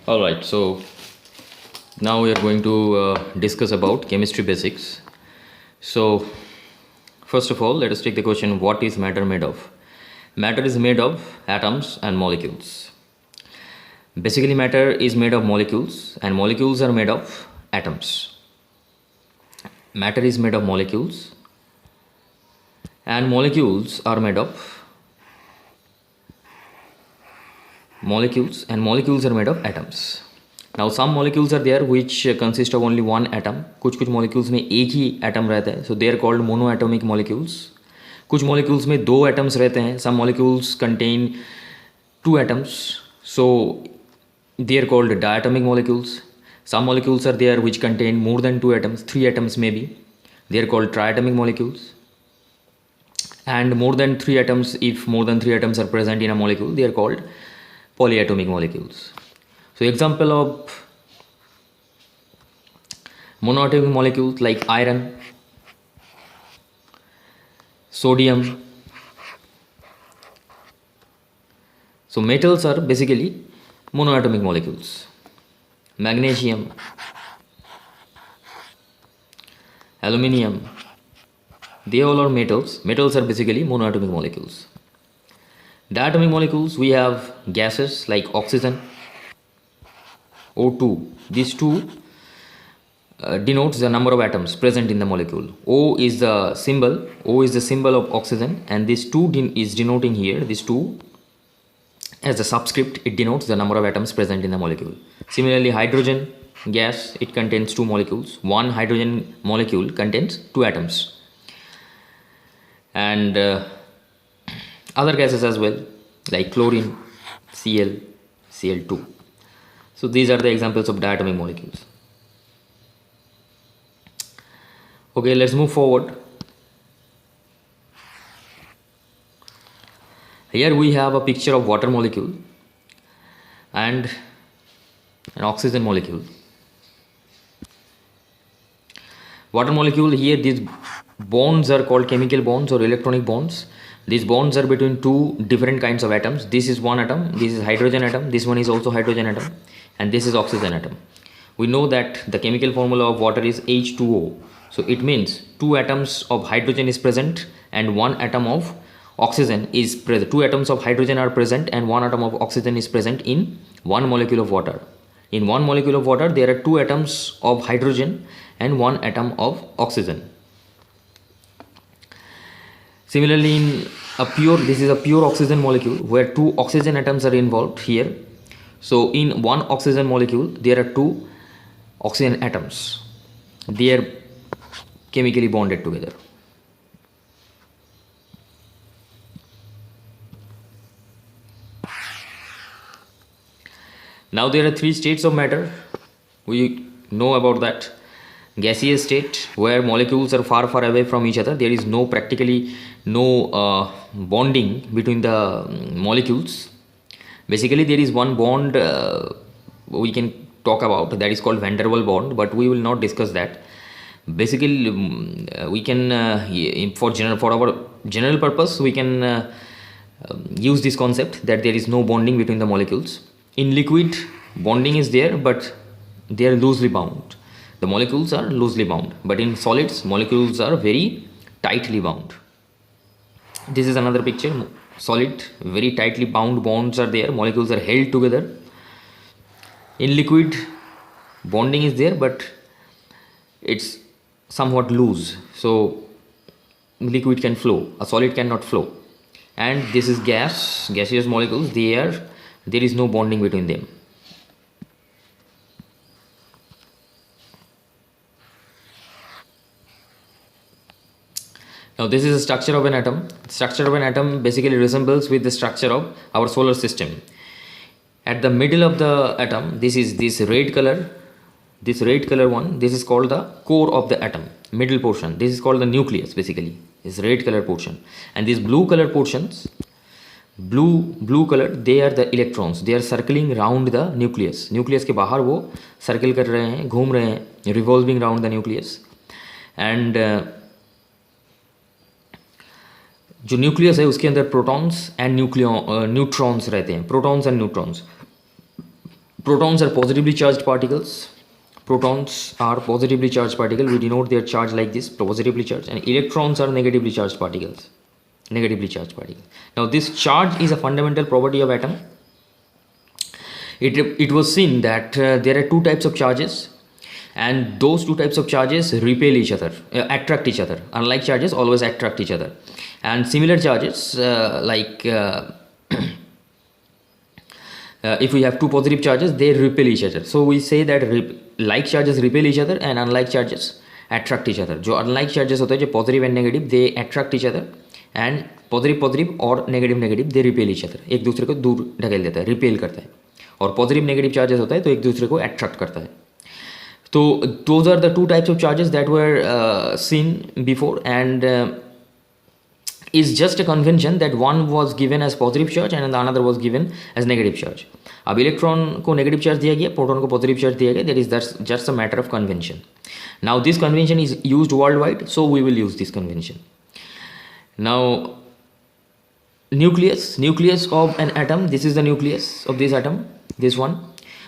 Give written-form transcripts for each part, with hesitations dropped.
All right, so now we are going to discuss about chemistry basics. So, first of all, let us take the question, what is matter made of? Matter is made of atoms and molecules. Basically, matter is made of molecules and molecules are made of atoms. Matter is made of molecules and molecules are made of molecules are made of atoms. Now some molecules are there which consist of only one atom. कुछ molecules में एक ही atom रहता है, so they are called monoatomic molecules. कुछ molecules में दो atoms रहते हैं. Some molecules contain two atoms, so they are called diatomic molecules. Some molecules are there which contain more than two atoms, three atoms maybe, they are called triatomic molecules. And more than three atoms, if more than three atoms are present in a molecule, they are called polyatomic molecules. So example of monoatomic molecules like iron, sodium. So metals are basically monoatomic molecules. Magnesium, aluminium, they all are metals. Metals are basically monoatomic molecules. Diatomic molecules, we have gases like oxygen, O2. These two denotes the number of atoms present in the molecule. O is the symbol of oxygen, and this 2 is denoting here, this 2 as a subscript, it denotes the number of atoms present in the molecule. Similarly, hydrogen gas, it contains two molecules. One hydrogen molecule contains two atoms. And other gases as well, like chlorine, Cl, Cl2. So these are the examples of diatomic molecules. Okay, let's move forward. Here we have a picture of water molecule and an oxygen molecule. Water molecule, here these bonds are called chemical bonds or electronic bonds. These bonds are between two different kinds of atoms. This is one atom, this is hydrogen atom, this one is also hydrogen atom, and this is oxygen atom. We know that the chemical formula of water is H2O. So it means two atoms of hydrogen is present and one atom of oxygen is present. Two atoms of hydrogen are present and one atom of oxygen is present in one molecule of water. In one molecule of water, there are two atoms of hydrogen and one atom of oxygen. Similarly, in this is a pure oxygen molecule where two oxygen atoms are involved here. So in one oxygen molecule, there are two oxygen atoms. They are chemically bonded together. Now there are three states of matter. We know about that. Gaseous state, where molecules are far away from each other. There is practically no bonding between the molecules. Basically there is one bond we can talk about, that is called van der Waals bond, but we will not discuss that. Basically we can for our general purpose we can use this concept that there is no bonding between the molecules. In liquid, bonding is there, but they are loosely bound. The molecules are loosely bound, but in solids, molecules are very tightly bound. This is another picture. Solid, very tightly bound bonds are there. Molecules are held together. In liquid, bonding is there, but it's somewhat loose. So liquid can flow. A solid cannot flow. And this is gaseous molecules. There is no bonding between them. Now this is the structure of an atom. The structure of an atom basically resembles with the structure of our solar system. At the middle of the atom, this is this red color one, this is called the core of the atom, middle portion. This is called the nucleus basically, this red color portion. And these blue color portions, blue color, they are the electrons. They are circling round the nucleus. Nucleus के बाहर वो circle कर रहे हैं, घूम रहे हैं, revolving round the nucleus. And जो न्यूक्लियस है उसके अंदर प्रोटॉन्स एंड न्यूट्रॉन्स रहते हैं, protons and neutrons. Protons are positively charged particles. Protons are positively charged particles. We denote their charge like this, positively charged. And electrons are negatively charged particles. Negatively charged particles. Now this charge is a fundamental property of atom. It was seen that there are two types of charges, and those two types of charges repel each other, attract each other. Unlike charges always attract each other, and similar charges if we have two positive charges, they repel each other. So we say that like charges repel each other and unlike charges attract each other. जो unlike charges होते हैं, जो positive and negative, they attract each other, and positive और negative they repel each other. एक दूसरे को दूर ढकेल देता है, repel करता है. और positive negative charges होता है तो एक दूसरे को attract करता है. तो those are the two types of charges that were seen before, and is just a convention that one was given as positive charge and the another was given as negative charge. अब electron को negative charge दिया गया, proton को positive charge दिया गया. That is just a matter of convention. Now this convention is used worldwide, so we will use this convention. Now nucleus of an atom, this is the nucleus of this atom, this one.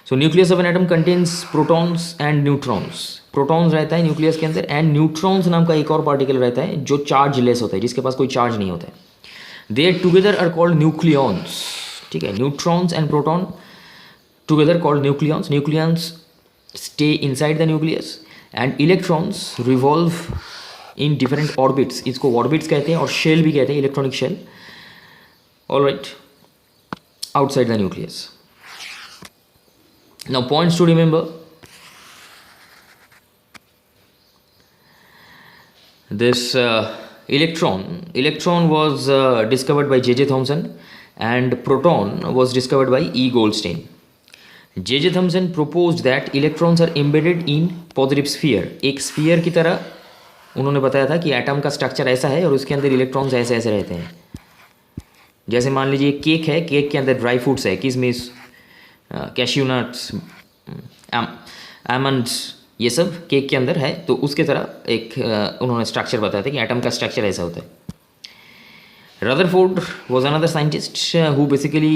So nucleus of an atom contains protons and neutrons. Protons रहता है nucleus के अंदर, and neutrons नाम का एक और particle रहता है जो चार्ज लेस होता है, जिसके पास कोई चार्ज नहीं होता है. They together are called nucleons. ठीक है, neutrons and proton together called nucleons. Nucleons stay inside the nucleus and electrons revolve in different orbits. इसको ऑर्बिट्स कहते हैं और शेल भी कहते हैं, electronic shell. Alright, outside the nucleus. Now points to remember. This electron was discovered by J.J. Thomson, and proton was discovered by E. Goldstein. J.J. Thomson proposed that electrons are embedded in positive sphere. एक sphere की तरह उन्होंने बताया था कि atom का structure ऐसा है और उसके अंदर इलेक्ट्रॉन्स ऐसे ऐसे रहते हैं. जैसे मान लीजिए केक है, केक के अंदर ड्राई फ्रूट्स है, किशमिश, कैश्यू नट्स, आमंड्स, ये सब केक के अंदर है. तो उसके तरह एक उन्होंने स्ट्रक्चर बताया था कि एटम का स्ट्रक्चर ऐसा होता है. Rutherford was another scientist who basically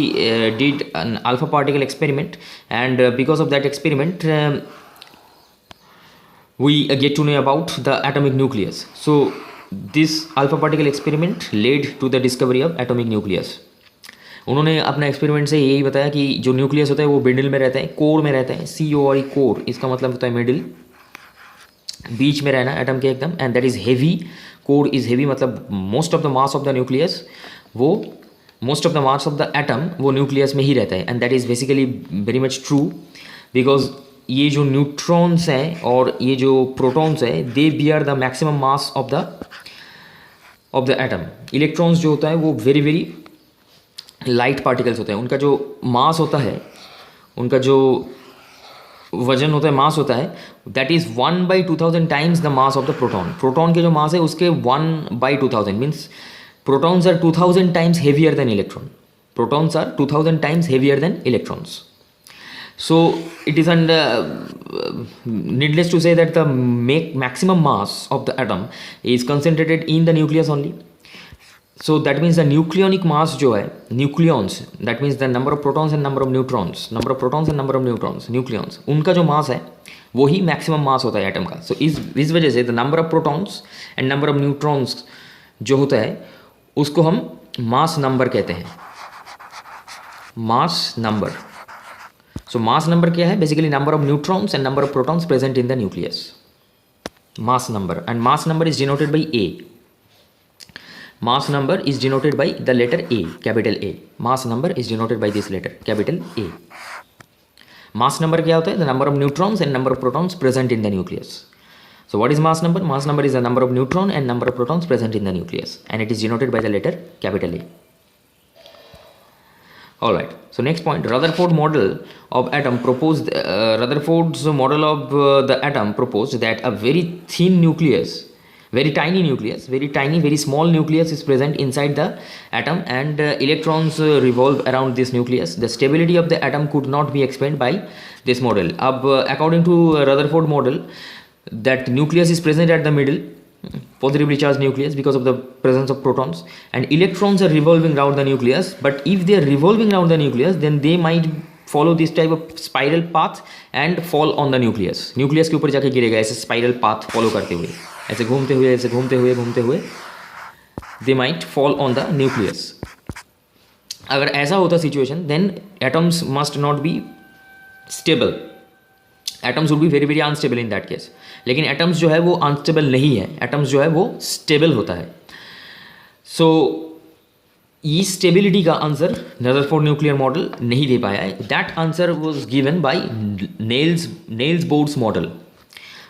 did an alpha particle experiment, and because of that experiment we get to know about the atomic nucleus. So this alpha particle experiment led to the discovery of atomic nucleus. उन्होंने अपना experiment से यही बताया कि जो nucleus होता है वो मिडिल में रहता है, कोर में रहता है. CORE, कोर, इसका मतलब होता है मिडिल, बीच में रहना एटम के एकदम. And that is heavy. Core is heavy, मतलब most of the mass of the nucleus, वो most of the mass of the atom वो न्यूक्लियस में ही रहता है. And that is basically very much true, because ये जो न्यूट्रॉन्स हैं और ये जो प्रोटॉन्स हैं, they bear the maximum mass of the atom. Electrons जो होता है वो वेरी वेरी लाइट पार्टिकल्स होते हैं. उनका जो मास होता है, उनका जो वजन होता है, मास होता है, that is 1/2000 times the mass of the proton. Proton के जो मास है उसके 1/2000 means protons are 2000 times heavier than electron. Protons are 2000 times heavier than electrons. So it is needless to say that the maximum mass of the atom is concentrated in the nucleus only. So that means the nucleonic mass जो है, nucleons, that means the number of protons and number of neutrons, nucleons, उनका जो mass है वो ही maximum mass होता है atom का. So इस वजह से the number of protons and number of neutrons जो होता है उसको हम mass number कहते हैं. mass number. So mass number क्या है? Basically number of neutrons and number of protons present in the nucleus. Mass number, and mass number is denoted by A. Mass number is denoted by the letter A, capital A. Mass number is denoted by this letter, capital A. Mass number क्या होता है? The number of neutrons and number of protons present in the nucleus. So what is mass number? Mass number is the number of neutron and number of protons present in the nucleus, and it is denoted by the letter capital A. All right. So next point, Rutherford model of atom proposed. Rutherford's model of the atom proposed that a very thin nucleus, very tiny nucleus, very small nucleus is present inside the atom, and electrons revolve around this nucleus. The stability of the atom could not be explained by this model. According to Rutherford model, that nucleus is present at the middle, positively charged nucleus, because of the presence of protons, and electrons are revolving around the nucleus. But if they are revolving around the nucleus, then they might follow this type of spiral path and fall on the nucleus. Nucleus के ऊपर जाके गिरेगा ऐसे spiral path follow करते हुए, ऐसे घूमते हुए, ऐसे घूमते हुए they might fall on the nucleus. अगर ऐसा होता situation, then atoms must not be stable. Atoms would be very very unstable in that case. लेकिन atoms जो है वो unstable नहीं है, atoms जो है वो stable होता है. So ये स्टेबिलिटी का आंसर रदरफोर्ड न्यूक्लियर मॉडल नहीं दे पाया है. That answer was given by Niels Bohr's model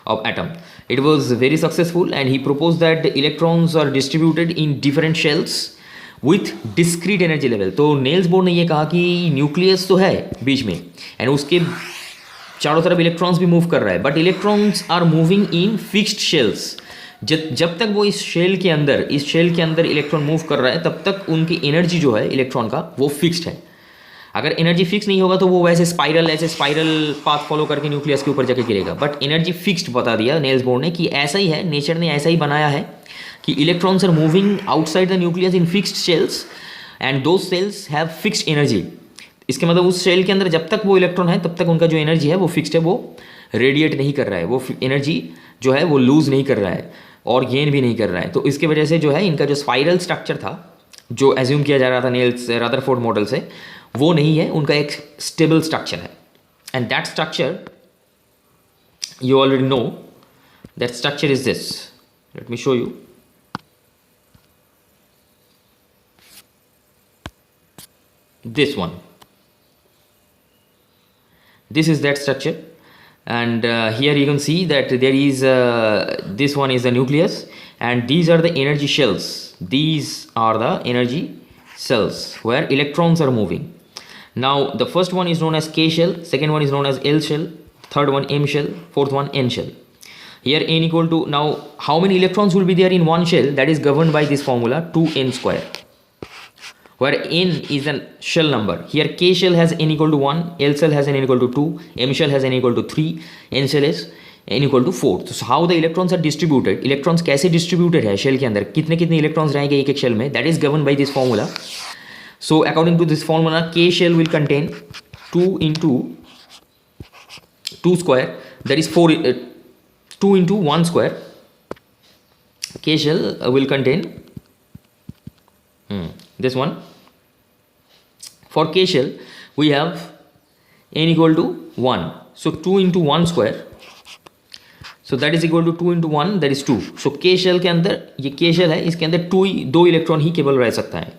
of atom. It was very successful and he propose that electrons are distributed in different shells with discrete energy level. तो Niels Bohr ने ये कहा कि nucleus तो है बीच में and उसके चारों तरफ इलेक्ट्रॉन्स भी मूव कर रहा है, but electrons are moving in fixed shells. जब तक वो इस शेल के अंदर इलेक्ट्रॉन मूव कर रहा है तब तक उनकी एनर्जी जो है इलेक्ट्रॉन का वो फिक्स्ड है. अगर एनर्जी फिक्स नहीं होगा तो वो ऐसे स्पाइरल पाथ फॉलो करके न्यूक्लियस के ऊपर जाके गिरेगा. बट एनर्जी फिक्स्ड बता दिया नेल्स बोर्ड ने कि ऐसा ही है, नेचर ने ऐसा ही बनाया है कि electrons are moving outside the nucleus in fixed shells and those shells have fixed energy. इसके मतलब उस शेल के अंदर जब तक वो इलेक्ट्रॉन है तब तक उनका जो एनर्जी है वो फिक्स्ड है, वो रेडिएट नहीं कर रहा है, वो एनर्जी जो है वो लूज नहीं कर रहा है और गेन भी नहीं कर रहा है. तो इसके वजह से जो है इनका जो स्पाइरल स्ट्रक्चर था जो एज्यूम किया जा रहा था नेल्स रदरफोर्ड मॉडल से, वो नहीं है, उनका एक स्टेबल स्ट्रक्चर है. And that structure you already know, that structure is this. Let me show you. This one, this is that structure. And here you can see that there is this one is the nucleus and these are the energy shells. These are the energy cells where electrons are moving. Now the first one is known as K shell, second one is known as L shell, third one M shell, fourth one N shell. Here n equal to, now how many electrons will be there in one shell, that is governed by this formula 2n square, where n is a shell number. Here K shell has n equal to 1, L shell has n equal to 2, M shell has n equal to 3, N shell is n equal to 4. So how the electrons are distributed, electrons कैसे distributed है shell के अंदर, कितने कितने electrons रहेंगे एक एक shell में, that is governed by this formula. So according to this formula, K shell will contain 2 into 2 square, that is 4, 2 into 1 square. K shell will contain this one. For K shell we have n equal to 1, so 2 into 1 square, so that is equal to 2 into 1, that is 2. So K shell के अंदर, ये K shell है, इसके अंदर दो electron ही केवल रह सकता है.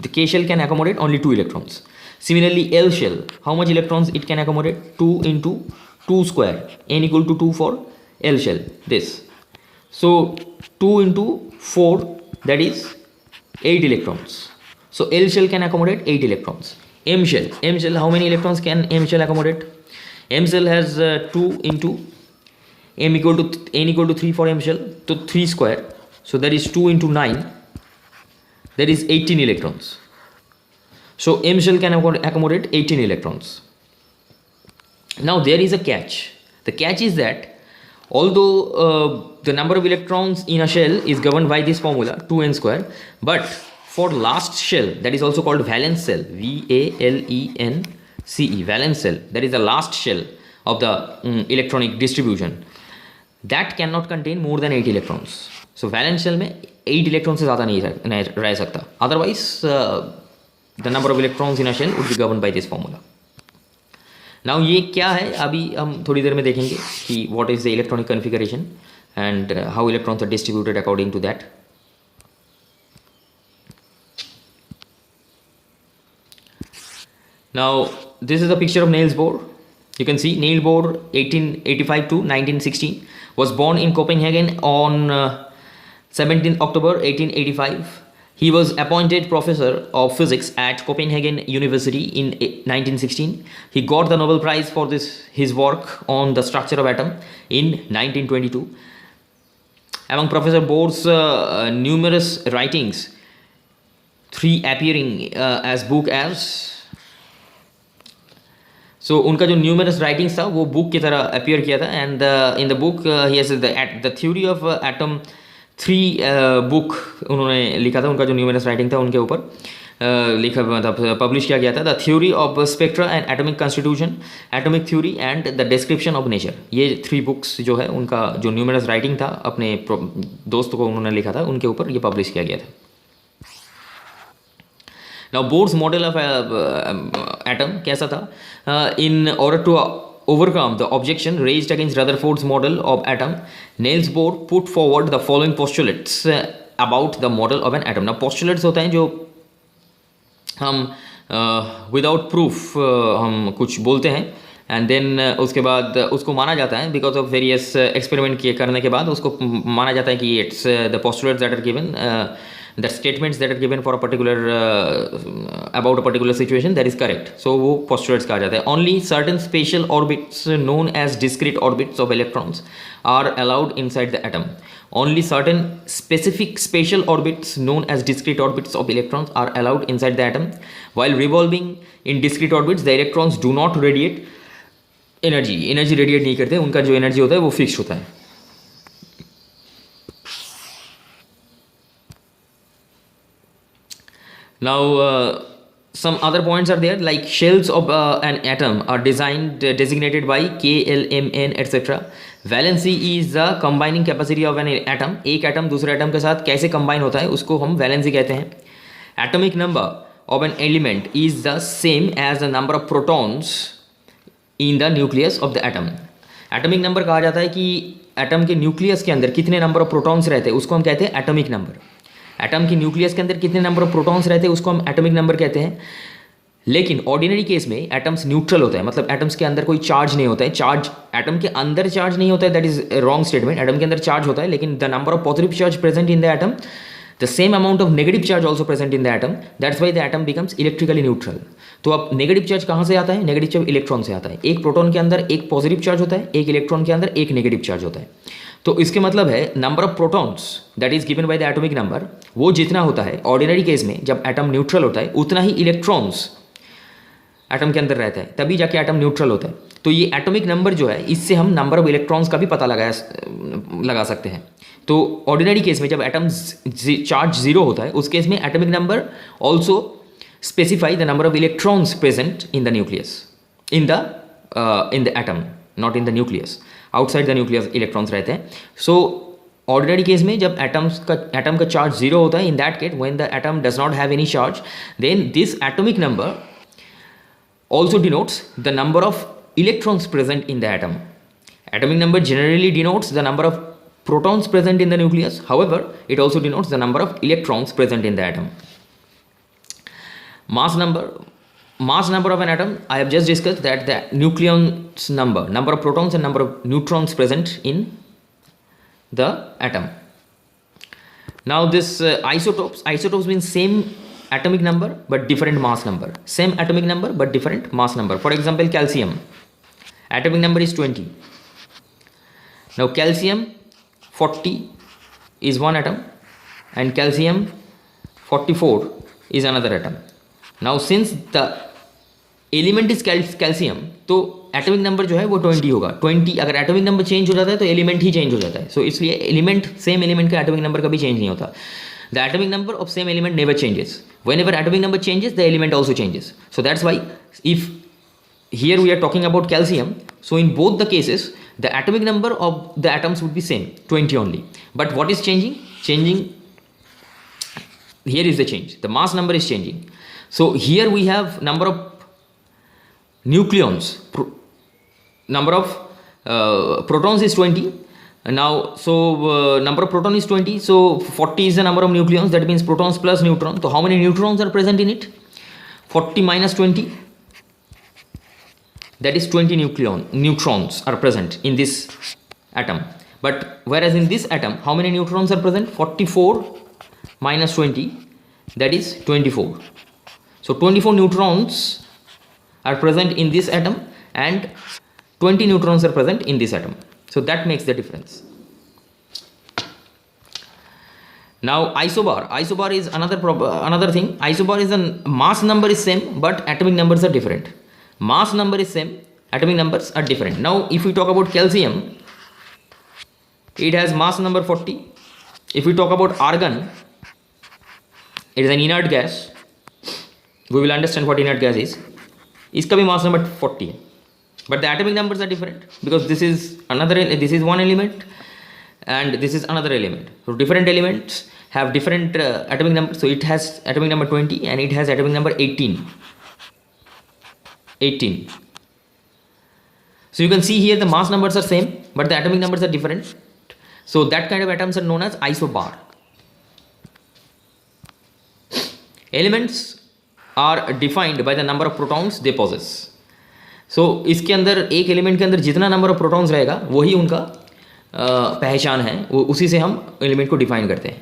The K shell can accommodate only 2 electrons. Similarly L shell, how much electrons it can accommodate? 2 into 2 square, n equal to 2 for L shell, this. So 2 into 4, that is 8 electrons. So L shell can accommodate 8 electrons. M shell, how many electrons can M shell accommodate? M shell has 2 into n equal to 3 for M shell, so 3 square, so that is 2 into 9, that is 18 electrons. So M shell can accommodate 18 electrons. Now there is a catch. The catch is that although the number of electrons in a shell is governed by this formula 2n square, but for last shell, that is also called valence cell, VALENCE, valence cell, that is the last shell of the electronic distribution, that cannot contain more than 8 electrons. So valence shell में 8 electrons से ज़्यादा नहीं रह सकता, otherwise the number of electrons in a shell would be governed by this formula. Now ये क्या है, अभी हम थोड़ी देर में देखेंगे कि what is the electronic configuration and how electrons are distributed according to that. Now this is a picture of Niels Bohr. You can see Niels Bohr 1885 to 1916 was born in Copenhagen on 17th October 1885. He was appointed professor of physics at Copenhagen University in 1916. He got the Nobel Prize for his work on the structure of atom in 1922. Among Professor Bohr's numerous writings, 3 appearing as book as, so उनका जो numerous writings था वो book की तरह appear किया था. And in the book he has the theory of atom 3 book उन्होंने लिखा था, उनका जो न्यूमरस राइटिंग था उनके ऊपर. लिखा मतलब पब्लिश किया गया था, the theory of spectra and atomic constitution, atomic theory and the description of nature. ये 3 बुक्स जो है उनका जो न्यूमरस राइटिंग था अपने दोस्त को उन्होंने लिखा था, उनके ऊपर ये पब्लिश किया गया था। Now Bohr's model of atom कैसा था? In order to overcome the objection raised against Rutherford's model of atom, Niels Bohr put forward the following postulates about the model of an atom. Now postulates होते हैं जो हम without proof हम कुछ बोलते हैं एंड देन उसके बाद उसको माना जाता है बिकॉज ऑफ वेरियस एक्सपेरिमेंट किए करने के बाद उसको माना जाता है कि it's the postulates that are given, the statements that are given for a particular about a particular situation that is correct, so वो पोस्टुलेट्स कहा जाता है। Only certain special orbits known as discrete orbits of electrons are allowed inside the atom. Only certain specific spatial orbits known as discrete orbits of electrons are allowed inside the atom. While revolving in discrete orbits, the electrons do not radiate energy. Energy radiate नहीं करते, उनका जो energy होता है वो fixed होता है. Now some other points are there, like shells of an atom are designed designated by K, L, M, N, etc. Valency is the combining capacity of an atom. एक एटम दूसरे atom के साथ कैसे combine होता है उसको हम valency कहते हैं। Atomic number of an element is the same as the number of protons in the nucleus of the atom. Atomic number कहा जाता है कि एटम के न्यूक्लियस के अंदर कितने नंबर ऑफ प्रोटॉन्स रहते हैं उसको हम कहते हैं एटॉमिक नंबर। एटम के न्यूक्लियस के अंदर कितने नंबर ऑफ प्रोटॉन्स रहते हैं उसको हम एटॉमिक नंबर कहते हैं। लेकिन ऑर्डिनरी केस में एटम्स न्यूट्रल होता है, मतलब एटम्स के अंदर कोई चार्ज नहीं होता है। चार्ज एटम के अंदर चार्ज नहीं होता है, that is wrong statement. Atom के अंदर चार्ज होता है लेकिन the number of positive charge present in the atom the same amount of negative charge also present in the atom, that's why the atom becomes electrically neutral. तो अब negative charge कहाँ से आता है? नेगेटिव चार्ज इलेक्ट्रॉन से आता है। एक प्रोटॉन के अंदर एक पॉजिटिव चार्ज होता है, एक इलेक्ट्रॉन के अंदर एक नेगेटिव चार्ज होता है। तो इसके मतलब है number of protons that is given by the atomic number, वो जितना होता है ऑर्डिनरी केस में जब एटम न्यूट्रल होता है उतना ही इलेक्ट्रॉन्स एटम के अंदर रहता है, तभी जाके एटम न्यूट्रल होता है। तो ये एटॉमिक नंबर जो है इससे हम नंबर ऑफ इलेक्ट्रॉन्स का भी पता लगा सकते हैं। तो ऑर्डिनरी केस में जब एटम चार्ज जीरो होता है उस केस में atomic number also specify the number of electrons present in the nucleus in the atom, not in the nucleus. Outside the nucleus electrons रहते हैं। सो ऑर्डिनरी केस में जब एटम का चार्ज जीरो होता है, in that case when the atom does not have any charge, then this atomic number also denotes the number of electrons present in the atom. Atomic number generally denotes the number of protons present in the nucleus. However, it also denotes the number of electrons present in the atom. Mass number of an atom, I have just discussed that the nucleon's number of protons and number of neutrons present in the atom. Now this isotopes means same atomic number but different mass number, same atomic number but different mass number. For example, calcium atomic number is 20. Now calcium 40 is one atom and calcium 44 is another atom. Now since the element is calcium, तो atomic number जो है वो 20 होगा। 20 अगर atomic number change हो जाता है तो एलिमेंट ही चेंज हो जाता है। सो इसलिए एलिमेंट सेम एलिमेंट का एटॉमिक नंबर कभी चेंज नहीं होता। The atomic number of same element never changes. Whenever atomic number changes, the element also changes. So that's why if here we are talking about calcium, so in both the cases, the atomic number of the atoms would be same, 20 only. But what is changing? Here is the change. The mass number is changing. So here we have number of nucleons, number of protons is 20. Now, so number of proton is 20, so 40 is the number of nucleons, that means protons plus neutrons. So how many neutrons are present in it? 40 minus 20, that is 20 neutrons are present in this atom. But whereas in this atom, how many neutrons are present? 44 minus 20, that is 24. So 24 neutrons are present in this atom and 20 neutrons are present in this atom. So that makes the difference. Now isobar is another thing. Isobar is a mass number is same but atomic numbers are different. Mass number is same, atomic numbers are different. Now if we talk about calcium, it has mass number 40. If we talk about argon, it is an inert gas. we will understand what inert gas is. इसका भी mass number 40 है, but the atomic numbers are different because this is one element and this is another element. So different elements have different atomic numbers. So it has atomic number 20 and it has atomic number 18. So you can see here the mass numbers are same but the atomic numbers are different. So that kind of atoms are known as isobar. Elements are defined by the number of protons they possess. So इसके अंदर एक element के अंदर जितना number of protons रहेगा वही उनका पहचान है, वो उसी से हम एलिमेंट को डिफाइन करते हैं.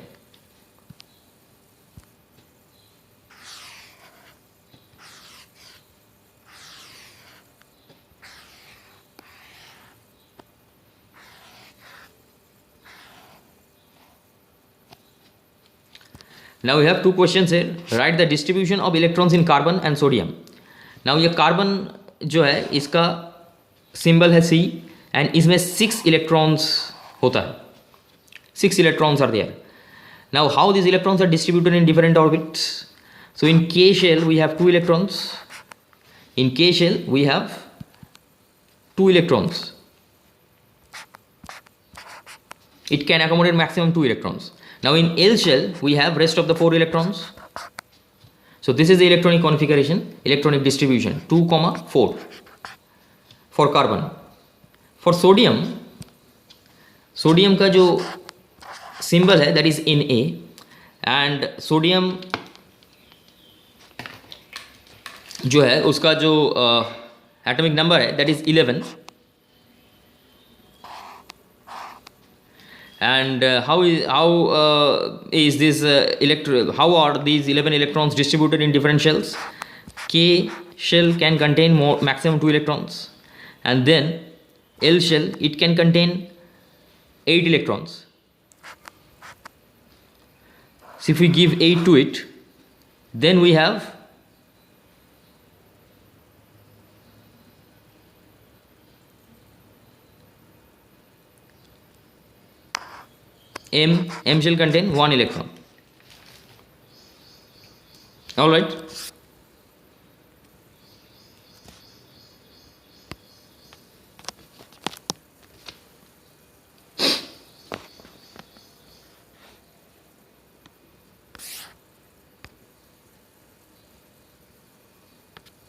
Now we have two questions here. Write the distribution of electrons in carbon and sodium. Now ये कार्बन जो है इसका सिंबल है C and इसमें 6 इलेक्ट्रॉन्स होता है. 6 electrons are there. Now how these electrons are distributed in different orbits? So in K shell we have 2 electrons. In K shell we have 2 electrons. It can accommodate maximum 2 electrons. Now in L shell we have rest of the 4 electrons. So this is the electronic configuration, electronic distribution 2, 4 for carbon. For sodium, sodium का जो symbol है that is Na and sodium जो है उसका जो atomic number है that is 11. And how is this how are these 11 electrons distributed in different shells? K shell can contain maximum 2 electrons and then L shell it can contain 8 electrons. So if we give 8 to it, then we have M shall contain 1 electron. All right.